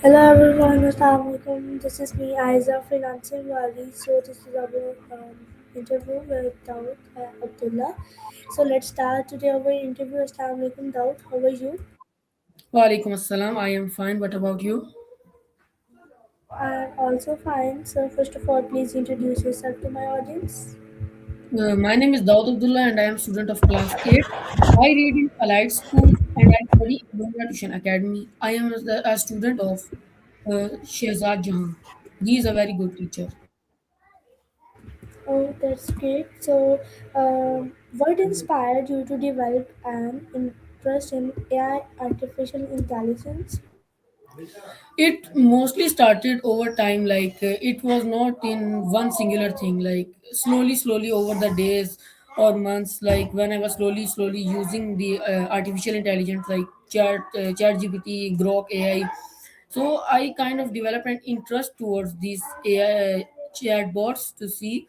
Hello everyone, Assalamualaikum. This is me, Aiza Financing Wali. So this is our interview with Daud Abdullah. So let's start today our interview. Assalamualaikum Daud. How are you? Walaikum assalam. I am fine. What about you? I'm also fine. So first of all, please introduce yourself to my audience. My name is Daud Abdullah and I am student of class 8. I read in Allied School and I study in Lumra Tuition Academy. I am a student of Shehzad Jahan. He is a very good teacher. Oh, that's great. So, what inspired you to develop an interest in AI, artificial intelligence? It mostly started over time, it was not in one singular thing, slowly over the days or months, like when I was slowly using the artificial intelligence like chat GPT, Grok AI. So I kind of developed an interest towards these AI chatbots to see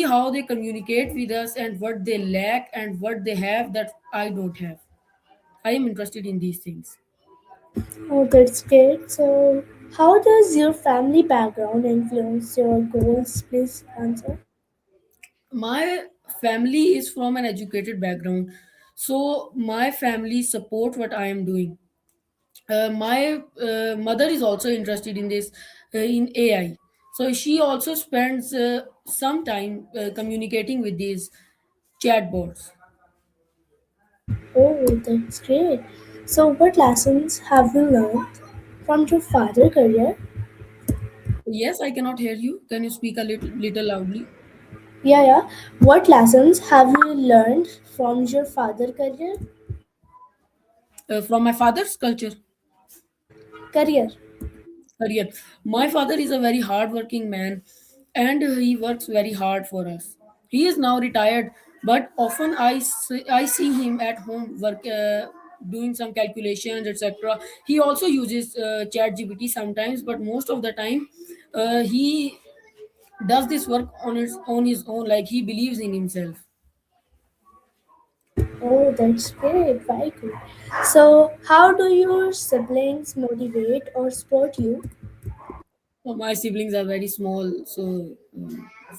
how they communicate with us and what they lack and what they have that I don't have. I am interested in these things. Oh, that's great. So, how does your family background influence your goals? Please answer. My family is from an educated background, so my family support what I am doing. My mother is also interested in this, in AI, so she also spends some time communicating with these chatbots. Oh, that's great. So, what lessons have you learned from your father career? Yes, I cannot hear you. Can you speak a little loudly? Yeah, yeah. What lessons have you learned from your father career? From my father's culture. Career. Career. My father is a very hardworking man and he works very hard for us. He is now retired, but often I see him at home doing some calculations, etc. He also uses chat GPT sometimes, but most of the time he does this work on his own, like he believes in himself. Oh, that's great. Very good. So, how do your siblings motivate or support you? So my siblings are very small, so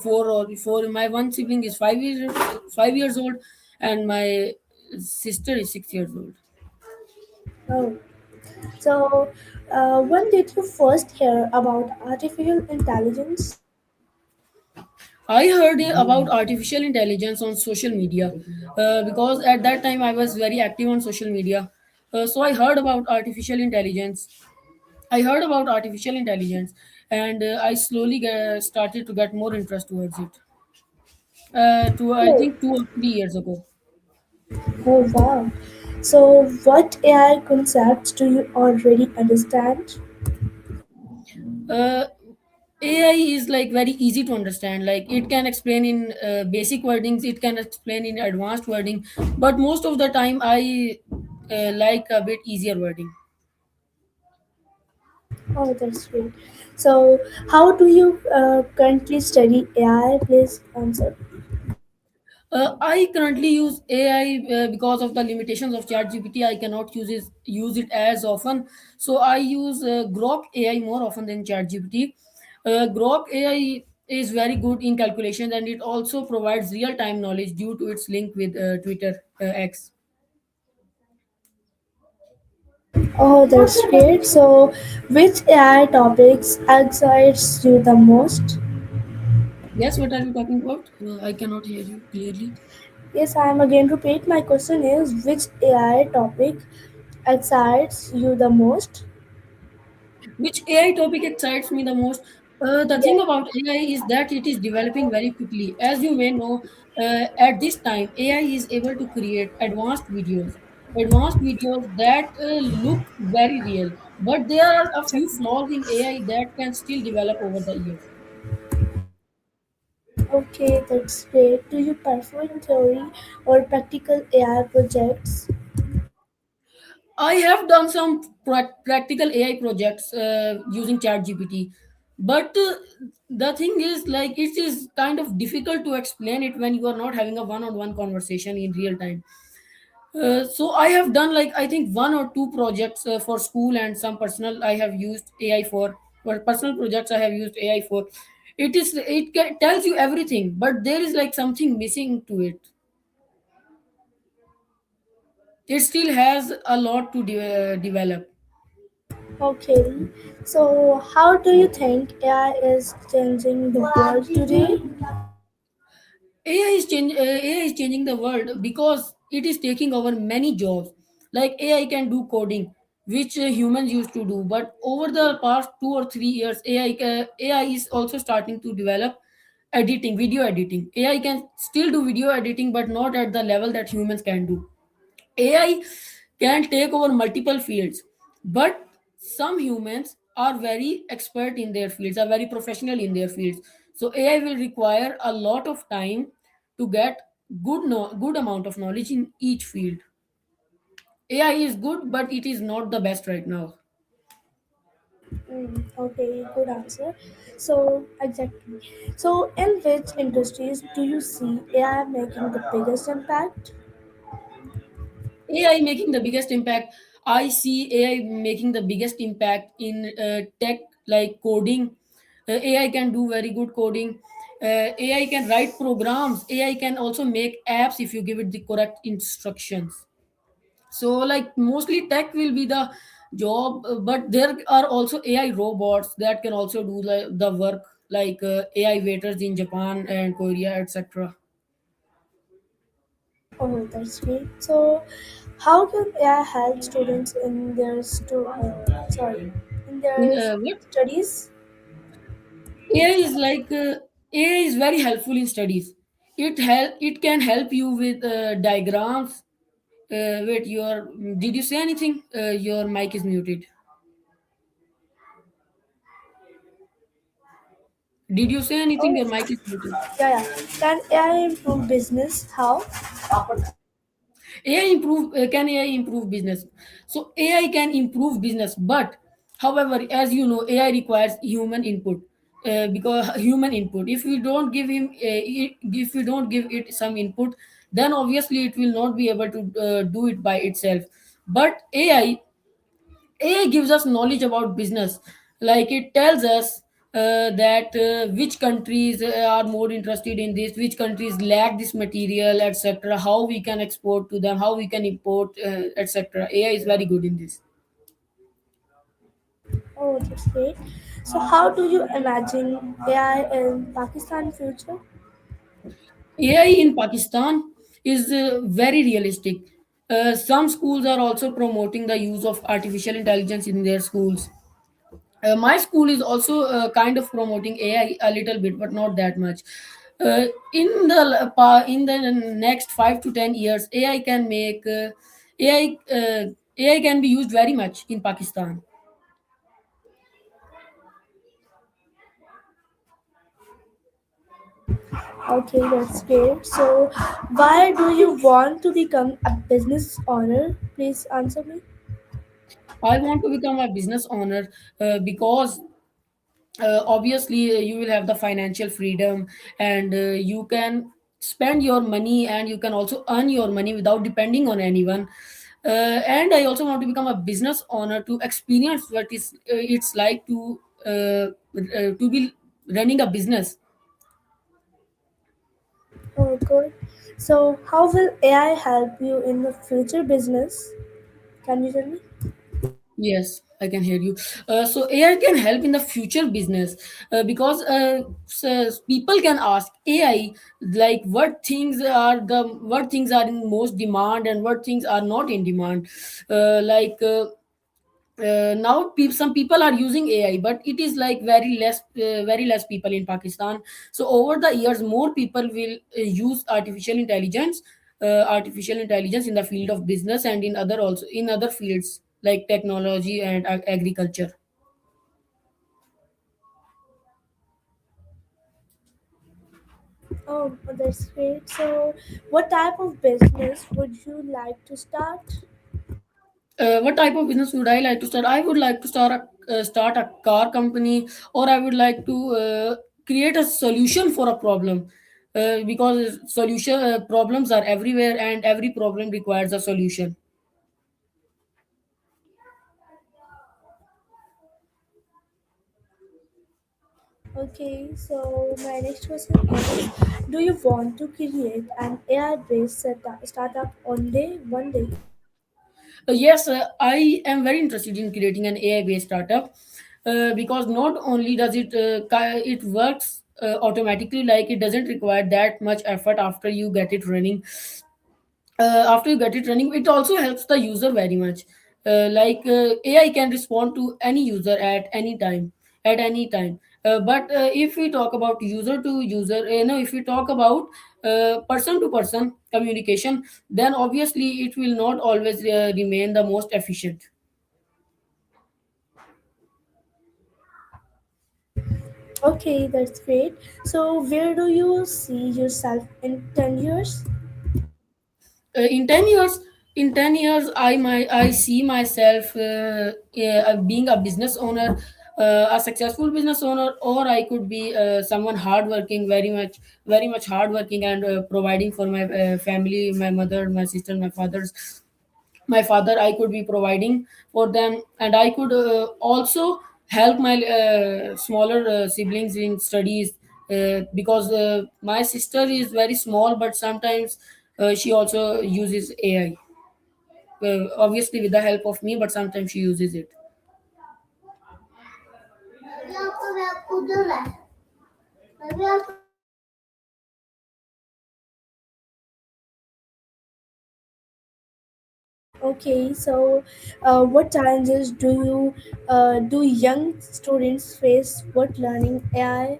four. My one sibling is 5 years old, and my sister is 6 years old. Oh, so when did you first hear about artificial intelligence? I heard about artificial intelligence on social media because at that time I was very active on social media. So I heard about artificial intelligence. I heard about artificial intelligence, and I slowly started to get more interest towards it. To I Oh, think 2 or 3 years ago. oh wow. So, what AI concepts do you already understand? Uh, AI is like very easy to understand. Like it can explain in basic wordings, it can explain in advanced wording, but most of the time I like a bit easier wording. Oh, that's great. So, how do you currently study AI? Please answer. I currently use AI because of the limitations of ChatGPT. I cannot use it as often, so I use Grok AI more often than ChatGPT. Grok AI is very good in calculations, and it also provides real time knowledge due to its link with Twitter X. Oh, that's great. So, which AI topics excites you the most? Yes, what are you talking about? I cannot hear you clearly. Yes, I am again repeat. My question is which AI topic excites you the most? Which AI topic excites me the most? The Yeah. thing about AI is that it is developing very quickly. As you may know, at this time, AI is able to create advanced videos that look very real. But there are a few flaws in AI that can still develop over the years. Okay, that's great. Do you perform theory or practical AI projects? I have done some practical AI projects using ChatGPT, but the thing is, like, it is kind of difficult to explain it when you are not having a one-on-one conversation in real time. So I have done like I think one or two projects for school and some personal. I have used AI for personal projects. I have used AI for. Tells you everything, but there is like something missing to it. It still has a lot to develop. Okay, so how do you think AI is changing the world today? AI is changing the world because it is taking over many jobs. Like AI can do coding, which humans used to do. But over the past 2 or 3 years, AI is also starting to develop editing, video editing. AI can still do video editing, but not at the level that humans can do. AI can take over multiple fields, but some humans are very expert in their fields, are very professional in their fields. So AI will require a lot of time to get good amount of knowledge in each field. AI is good, but it is not the best right now. Okay, good answer. So, exactly. So, in which industries do you see AI making the biggest impact? AI making the biggest impact. I see AI making the biggest impact in tech like coding. AI can do very good coding. AI can write programs. AI can also make apps if you give it the correct instructions. So, like mostly tech will be the job, but there are also AI robots that can also do the work, like AI waiters in Japan and Korea, etc. Oh, that's great. So, how can AI help students in their in In their what studies? AI is like AI is very helpful in studies. It can help you with diagrams. Wait, your did you say anything? Your mic is muted. Did you say anything? Oh, Your mic is muted. yeah, yeah. Can AI improve business? How? AI improve business? So AI can improve business, but however, as you know, AI requires human input. Because human input, if we don't give it some input, then obviously it will not be able to do it by itself. But AI gives us knowledge about business. Like it tells us that which countries are more interested in this, which countries lack this material, etc. How we can export to them, how we can import, etc. AI is very good in this. Oh, that's great. So, how do you imagine AI in Pakistan future? AI in Pakistan is very realistic. Some schools are also promoting the use of artificial intelligence in their schools. My school is also kind of promoting AI a little bit, but not that much. In the next 5 to 10 years, AI can be used very much in Pakistan. Okay, that's great. So, why do you want to become a business owner? Please answer me. I want to become a business owner because obviously you will have the financial freedom, and you can spend your money and you can also earn your money without depending on anyone. And I also want to become a business owner to experience what is it's like to be running a business. Oh, good. So, how will AI help you in the future business? Can you tell me? Yes, I can hear you. So AI can help in the future business because people can ask AI like what things are in most demand and what things are not in demand. Now some people are using AI, but it is like very less people in Pakistan. So over the years, more people will use artificial intelligence in the field of business and in other fields like technology and agriculture. Oh, that's great. So, what type of business would you like to start? What type of business would I like to start? I would like to start a car company, or I would like to create a solution for a problem. because solution problems are everywhere and every problem requires a solution. Okay, so my next question is, do you want to create an AI-based startup on one day? Yes, I am very interested in creating an AI based startup because not only does it works automatically, like it doesn't require that much effort after you get it running. After you get it running, it also helps the user very much. AI can respond to any user at any time. But if we talk about user to user, if we talk about person to person communication, then obviously it will not always remain the most efficient. Okay, that's great. So where do you see yourself in 10 years? In 10 years, I see myself being a business owner, a successful business owner, or I could be someone hardworking, very much hardworking, and providing for my family, my mother, my sister, my father. I could be providing for them, and I could also help my smaller siblings in studies, because my sister is very small, but sometimes she also uses AI, obviously with the help of me, but sometimes she uses it. Okay, so what challenges do young students face what learning AI?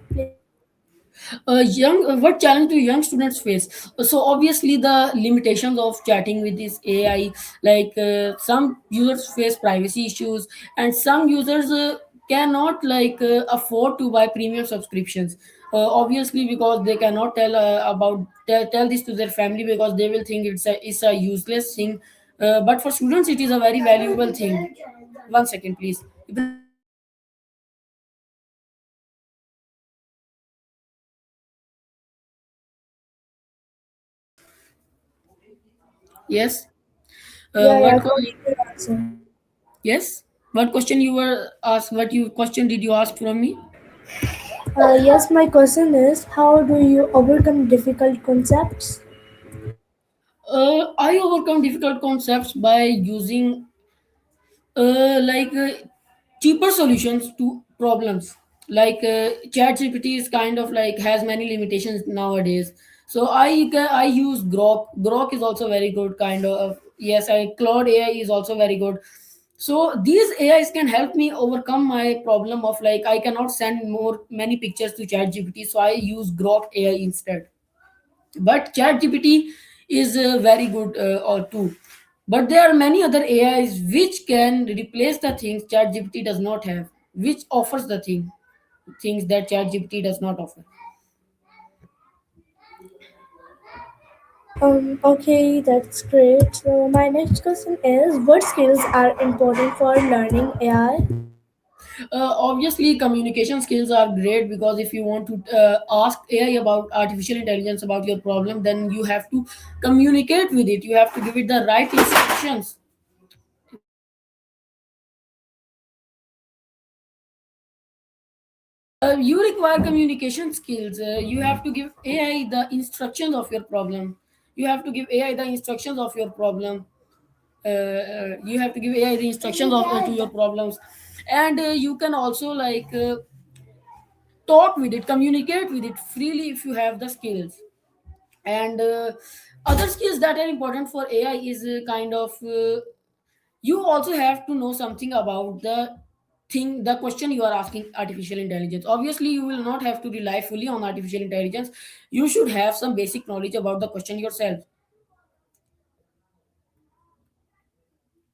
What challenge do young students face? So obviously the limitations of chatting with this AI, like some users face privacy issues, and some users cannot afford to buy premium subscriptions, obviously because they cannot tell this to their family, because they will think it's a useless thing. But for students it is a very valuable thing. One second please. Yes. Yeah, yeah, What go ahead with your answer. Yes. What question you were asked? What you question did you ask from me? Yes, my question is, how do you overcome difficult concepts? I overcome difficult concepts by using like cheaper solutions to problems. Like ChatGPT is kind of like has many limitations nowadays. So I use Grok. Grok is also very good kind of. Yes, I Claude AI is also very good. So these AIs can help me overcome my problem of like I cannot send more many pictures to ChatGPT, so I use Grok AI instead. But ChatGPT is very good or too. But there are many other AIs which can replace the things ChatGPT does not have, which offers the things that ChatGPT does not offer. Okay, that's great. So my next question is, what skills are important for learning AI? Obviously, communication skills are great, because if you want to ask AI about artificial intelligence about your problem, then you have to communicate with it. You have to give it the right instructions. You require communication skills. You have to give AI the instructions of your problem. You have to give AI the instructions of your problem. You have to give AI the instructions to your problems, and you can also talk with it, communicate with it freely if you have the skills. And other skills that are important for AI is you also have to know something about the question you are asking artificial intelligence. Obviously you will not have to rely fully on artificial intelligence. You should have some basic knowledge about the question yourself.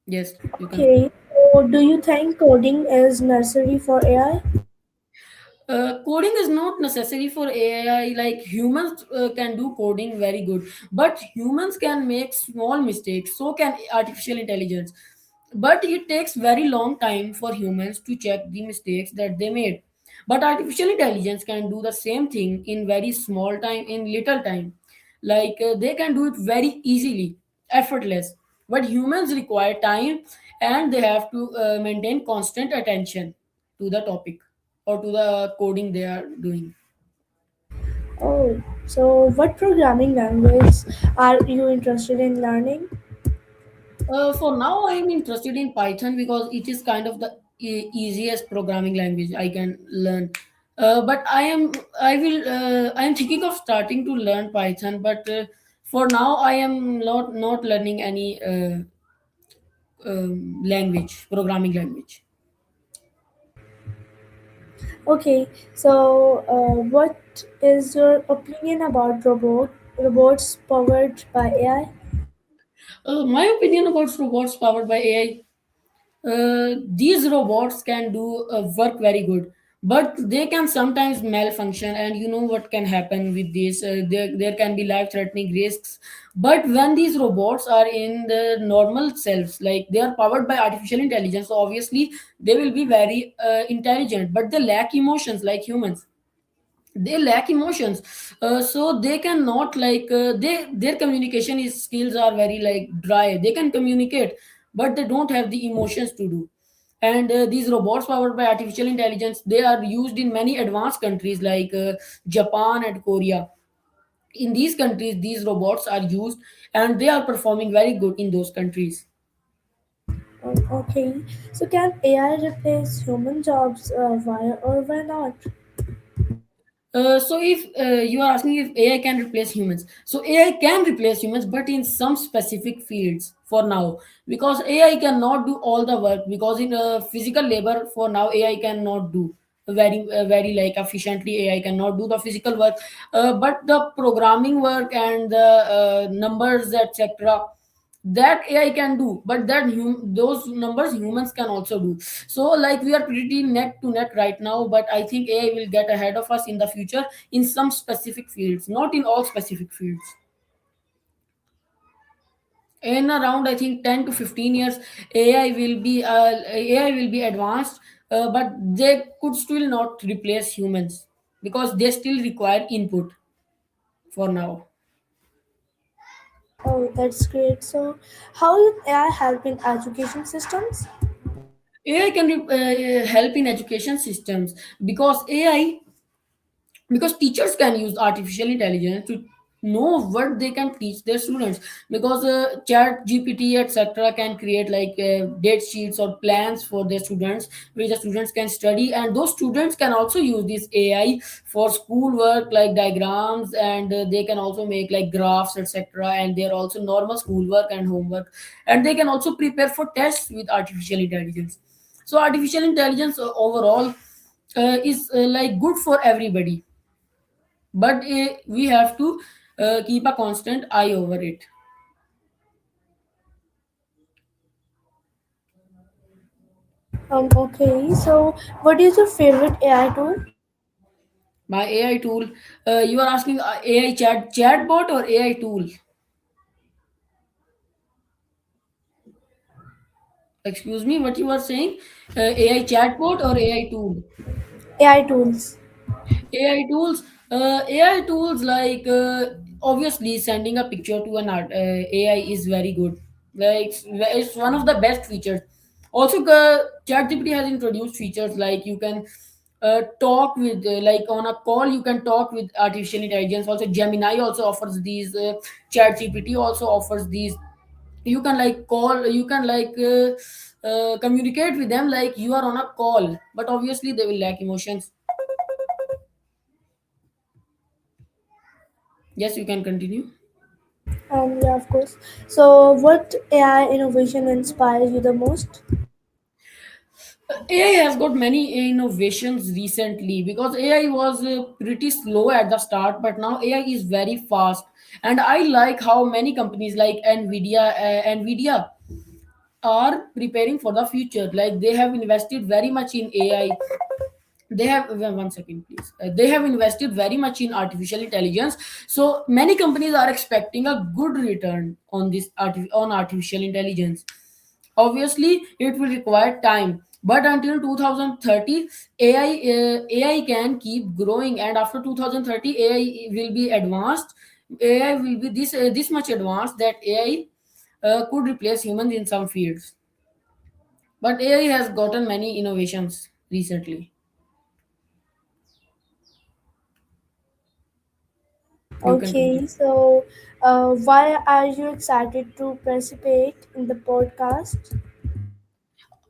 Yes, you can. Okay, so do you think coding is necessary for AI? Coding is not necessary for AI. Like humans can do coding very good, but humans can make small mistakes. So can artificial intelligence. But it takes very long time for humans to check the mistakes that they made. But artificial intelligence can do the same thing in very small time, in little time. Like they can do it very easily, effortless. But humans require time, and they have to maintain constant attention to the topic or to the coding they are doing. Oh, so what programming language are you interested in learning? For now, I am interested in Python because it is kind of the easiest programming language I can learn. But I am thinking of starting to learn Python. But for now, I am not learning any language, programming language. Okay, so what is your opinion about robots powered by AI? My opinion about robots powered by AI, these robots can do work very good, but they can sometimes malfunction, and you know what can happen with this. There can be life threatening risks. But when these robots are in the normal selves, like they are powered by artificial intelligence, so obviously they will be very intelligent, but they lack emotions like humans. They lack emotions, so they cannot like their communication is skills are very like dry. They can communicate, but they don't have the emotions to do. And these robots powered by artificial intelligence, they are used in many advanced countries like Japan and Korea. In these countries these robots are used, and they are performing very good in those countries. Okay, so can AI replace human jobs? Why or why not? So if you are asking if AI can replace humans, so AI can replace humans, but in some specific fields for now, because AI cannot do all the work. Because in physical labor for now, AI cannot do very like efficiently. AI cannot do the physical work, but the programming work and the numbers, etc., that AI can do, but those numbers humans can also do. So like we are pretty neck to neck right now, but I think AI will get ahead of us in the future in some specific fields, not in all specific fields. In around I think 10 to 15 years, AI will be advanced, but they could still not replace humans because they still require input for now. Oh, that's great. So, how will AI help in education systems? AI can help in education systems because AI because teachers can use artificial intelligence to know what they can teach their students. Because chat gpt etc can create like date sheets or plans for their students, which the students can study, and those students can also use this AI for school work like diagrams, and they can also make like graphs etc, and they're also normal schoolwork and homework, and they can also prepare for tests with artificial intelligence. So artificial intelligence overall is like good for everybody, but we have to keep a constant eye over it. Okay, so what is your favorite AI tool? My AI tool, you are asking AI chatbot or AI tool? Excuse me, what you are saying? AI chatbot or AI tool? AI tools. AI tools, AI tools like obviously sending a picture to an art. AI is very good. Like it's one of the best features. Also, ChatGPT has introduced features like you can talk with like on a call you can talk with artificial intelligence. Also, Gemini also offers these. ChatGPT also offers these. You can like call. You can like. Communicate with them like you are on a call, but obviously they will lack emotions. Yes, you can continue. Yeah, of course. So, what AI innovation inspires you the most? AI has got many innovations recently because AI was pretty slow at the start, but now AI is very fast. And I like how many companies like Nvidia are preparing for the future. Like they have invested very much in AI. They have one second, please. They have invested very much in artificial intelligence. So many companies are expecting a good return on this on artificial intelligence. Obviously, it will require time, But until 2030, AI can keep growing, and after 2030 AI will be advanced. AI will be this much advanced that AI could replace humans in some fields. But AI has gotten many innovations recently. You can Okay, continue. so why are you excited to participate in the podcast?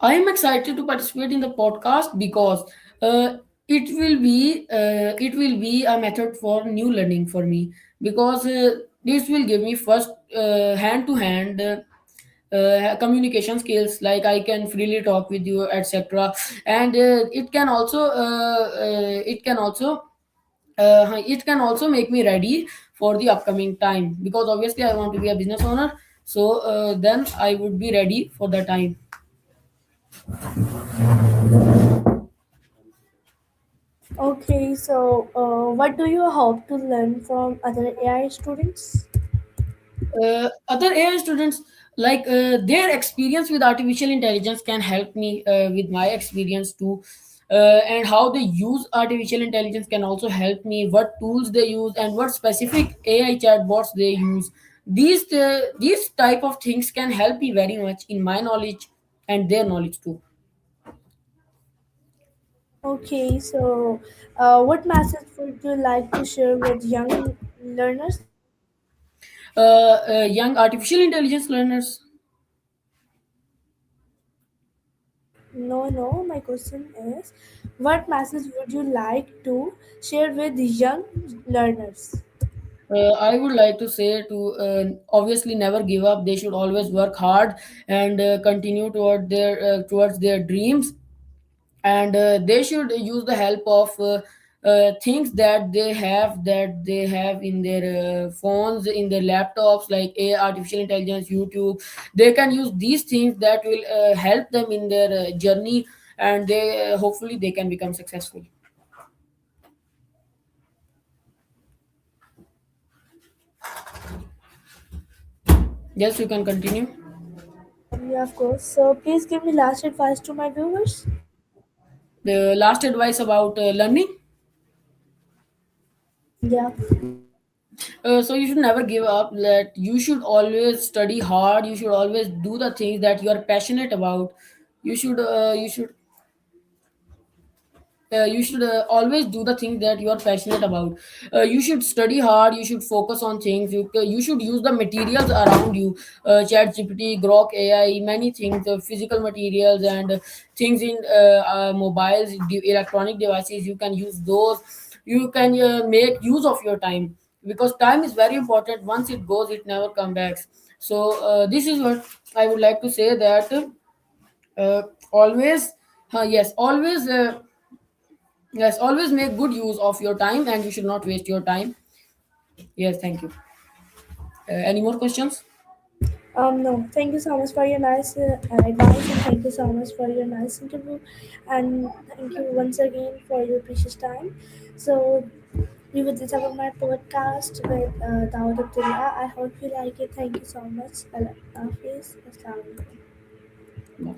I am excited to participate in the podcast because uh, it will be a method for new learning for me, because this will give me first hand to hand communication skills, like I can freely talk with you, etc. And it can also make me ready for the upcoming time, because obviously I want to be a business owner. So then I would be ready for the time. Okay, so what do you hope to learn from other AI students? Other AI students, like their experience with artificial intelligence can help me with my experience too. And how they use artificial intelligence can also help me, what tools they use and what specific AI chatbots they use. These type of things can help me very much in my knowledge and their knowledge too. Okay, so what message would you like to share with young learners? Young artificial intelligence learners. No, no, my question is what message would you like to share with young learners? I would like to say to obviously never give up. They should always work hard and continue towards their dreams, and they should use the help of things that they have in their phones, in their laptops, like artificial intelligence, YouTube. They can use these things that will help them in their journey, and they hopefully they can become successful. Yes, you can continue. Yeah, of course. So please give me last advice to my viewers. The last advice about learning. Yeah. So you should never give up. That you should always study hard. You should always do the things that you are passionate about. You should always do the things that you are passionate about. You should study hard. You should focus on things. You should use the materials around you. Chat GPT, Grok AI, many things, physical materials, and things in mobiles, electronic devices. You can use those. You can make use of your time, because time is very important. Once it goes, it never comes back. So this is what I would like to say, that always yes, always make good use of your time, and you should not waste your time. Yes, thank you. Any more questions? No. Thank you so much for your nice advice, and thank you so much for your nice interview, and thank you once again for your precious time. So we will this about my podcast with Dawood Abdullah. I hope you like it. Thank you so much. Allah Hafiz. Assalamu alaikum. No.